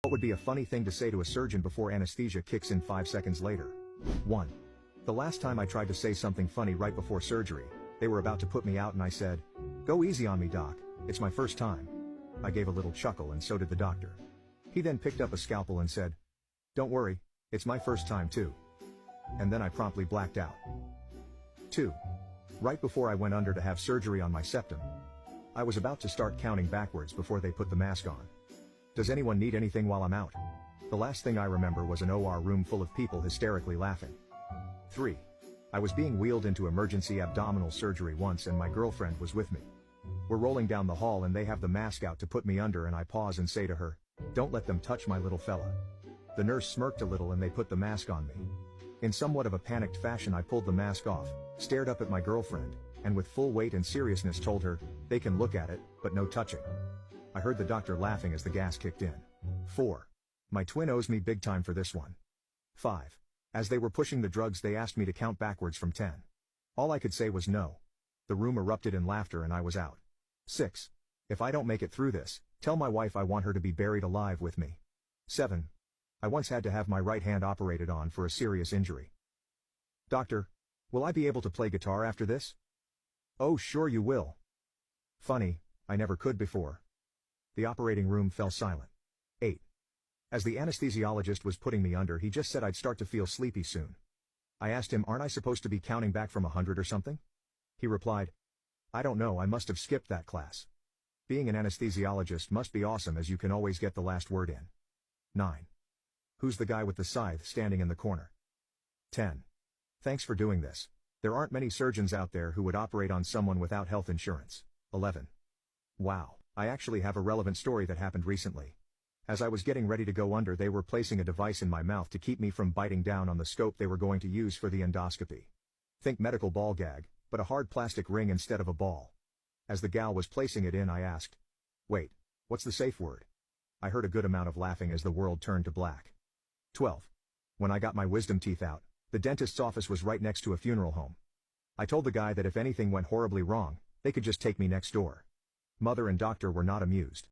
What would be a funny thing to say to a surgeon before anesthesia kicks in 5 seconds later? 1. The last time I tried to say something funny right before surgery, they were about to put me out and I said, "Go easy on me, doc, it's my first time." I gave a little chuckle and so did the doctor. He then picked up a scalpel and said, "Don't worry, it's my first time too." And then I promptly blacked out. 2. Right before I went under to have surgery on my septum, I was about to start counting backwards before they put the mask on. Does anyone need anything while I'm out? The last thing I remember was an OR room full of people hysterically laughing. 3. I was being wheeled into emergency abdominal surgery once and my girlfriend was with me. We're rolling down the hall and they have the mask out to put me under and I pause and say to her, "Don't let them touch my little fella." The nurse smirked a little and they put the mask on me. In somewhat of a panicked fashion I pulled the mask off, stared up at my girlfriend, and with full weight and seriousness told her, "They can look at it, but no touching." I heard the doctor laughing as the gas kicked in. 4. My twin owes me big time for this one. 5. As they were pushing the drugs they asked me to count backwards from 10. All I could say was no. The room erupted in laughter and I was out. 6. If I don't make it through this, tell my wife I want her to be buried alive with me. 7. I once had to have my right hand operated on for a serious injury. "Doctor, will I be able to play guitar after this?" "Oh sure you will." Funny, I never could before. The operating room fell silent. 8. As the anesthesiologist was putting me under he just said I'd start to feel sleepy soon. I asked him, "Aren't I supposed to be counting back from 100 or something?" He replied, "I don't know, I must have skipped that class." Being an anesthesiologist must be awesome as you can always get the last word in. 9. Who's the guy with the scythe standing in the corner? 10. Thanks for doing this. There aren't many surgeons out there who would operate on someone without health insurance. 11. Wow, I actually have a relevant story that happened recently. As I was getting ready to go under they were placing a device in my mouth to keep me from biting down on the scope they were going to use for the endoscopy. Think medical ball gag, but a hard plastic ring instead of a ball. As the gal was placing it in I asked, "Wait, what's the safe word?" I heard a good amount of laughing as the world turned to black. 12. When I got my wisdom teeth out, the dentist's office was right next to a funeral home. I told the guy that if anything went horribly wrong, they could just take me next door. Mother and doctor were not amused.